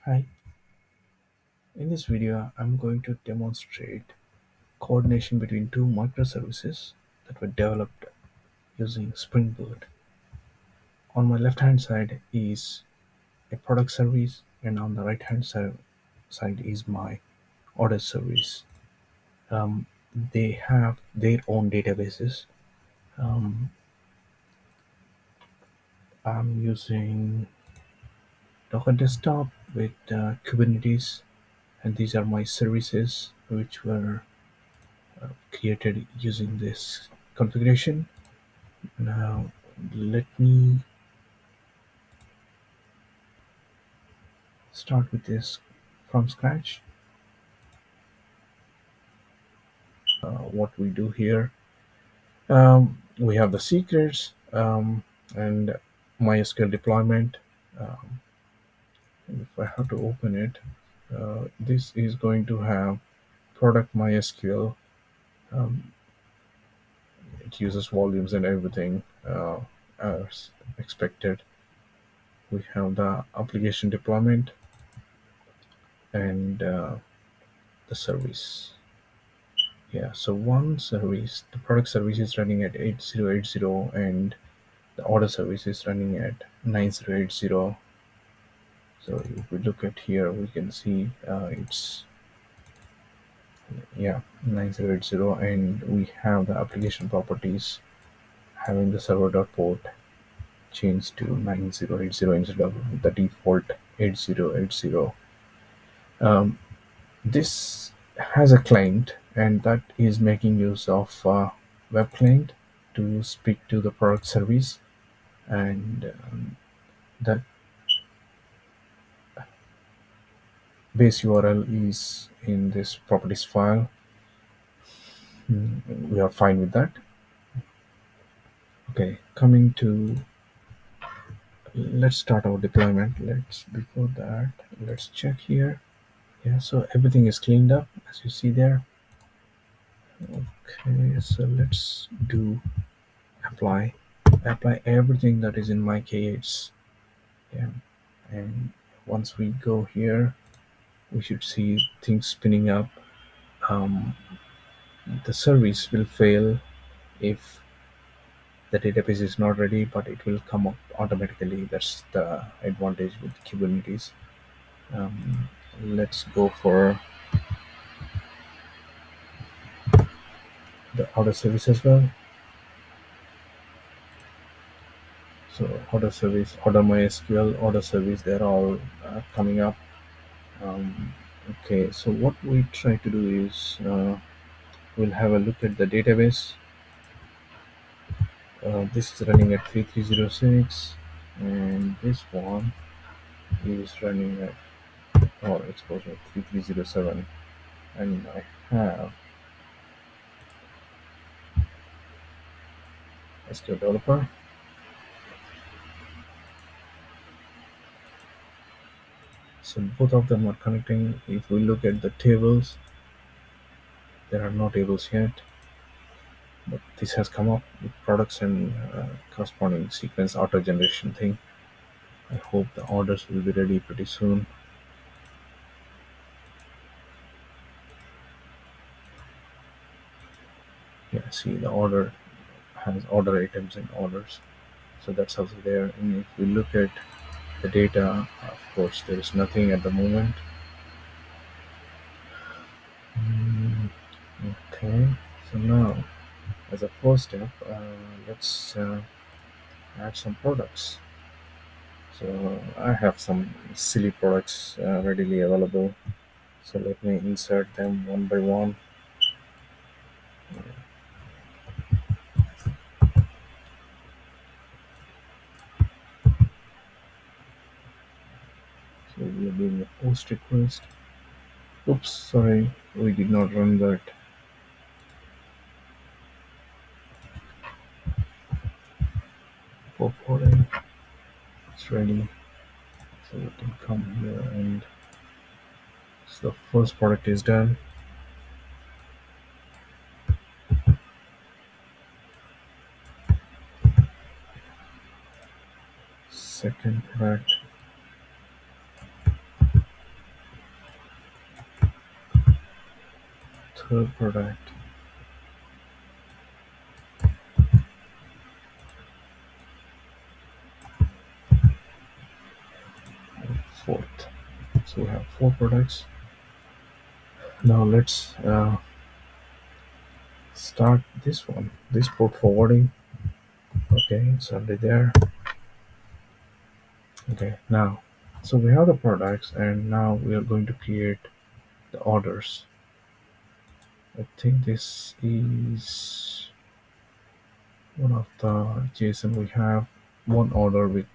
Hi, in this video I'm going to demonstrate coordination between two microservices that were developed using Spring Boot. On my left hand side is a product service and on the right hand side is my order service. Um, they have their own databases. Um, I'm using Docker Desktop with Kubernetes, and these are my services which were created using this configuration. Now, let me start with this from scratch. What we do here, we have the secrets and MySQL deployment. Um, if I have to open it, this is going to have product MySQL. Um, it uses volumes and everything as expected. We have the application deployment and the service. Yeah, so one service, the product service is running at 8080 and the order service is running at 9080. So if we look at here, we can see it's, yeah, 9080, and we have the application properties having the server dot port changed to 9080 instead of the default 8080. Um, this has a client, and that is making use of web client to speak to the product service, and that base URL is in this properties file. We are fine with that. Okay, coming to, let's start our deployment. Let's Before that, let's check here. Yeah, so everything is cleaned up as you see there. Okay, so let's do apply everything that is in my K8s. Yeah, and once we go here, we should see things spinning up. um, the service will fail if the database is not ready, but it will come up automatically. That's the advantage with Kubernetes. um, let's go for the order service as well. So order service, order MySQL, order service, they're all coming up. um, okay, so what we try to do is we'll have a look at the database. This is running at 3306, and this one is running at, or exposure at 3307, and I have SQL developer. So both of them are connecting. If we look at the tables, there are no tables yet, but this has come up with products and corresponding sequence auto generation thing. I hope the orders will be ready pretty soon. Yeah, see, the order has order items and orders, so that's also there. And if we look at the data, of course, there is nothing at the moment. Mm, okay, so now as a first step, let's add some products. So I have some silly products readily available. So let me insert them one by one. So we are doing a post request. Oops, sorry, we did not run that. For forwarding, it's ready. So we can come here, and so the first product is done. Second product. third product, and fourth. So we have four products. Now let's start this one. This port forwarding. Okay, it's already there. Okay, now, so we have the products, and now we are going to create the orders. I think this is one of the JSON. We have one order with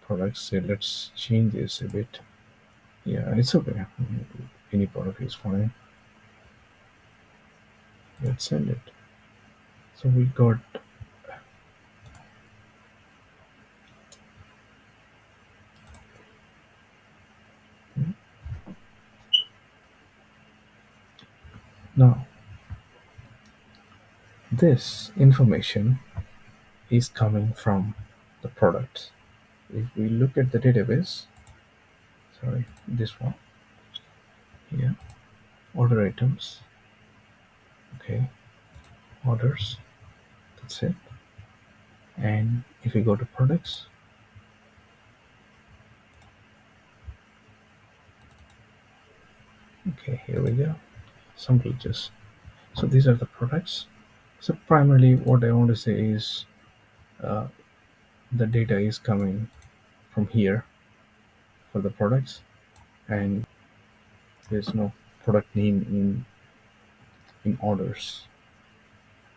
products. So let's change this a bit. Yeah, it's okay. Any product is fine. Let's send it. So we got now this information is coming from the product. If we look at the database, sorry, this one here, order items, okay, orders, that's it. And if we go to products, okay, here we go, some glitches. So these are the products. So primarily what I want to say is uh, the data is coming from here for the products, and there's no product name in orders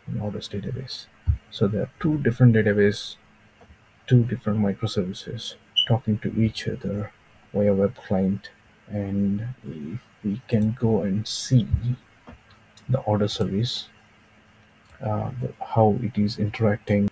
database. So there are two different database, two different microservices talking to each other via web client. And if we can go and see the order service, how it is interacting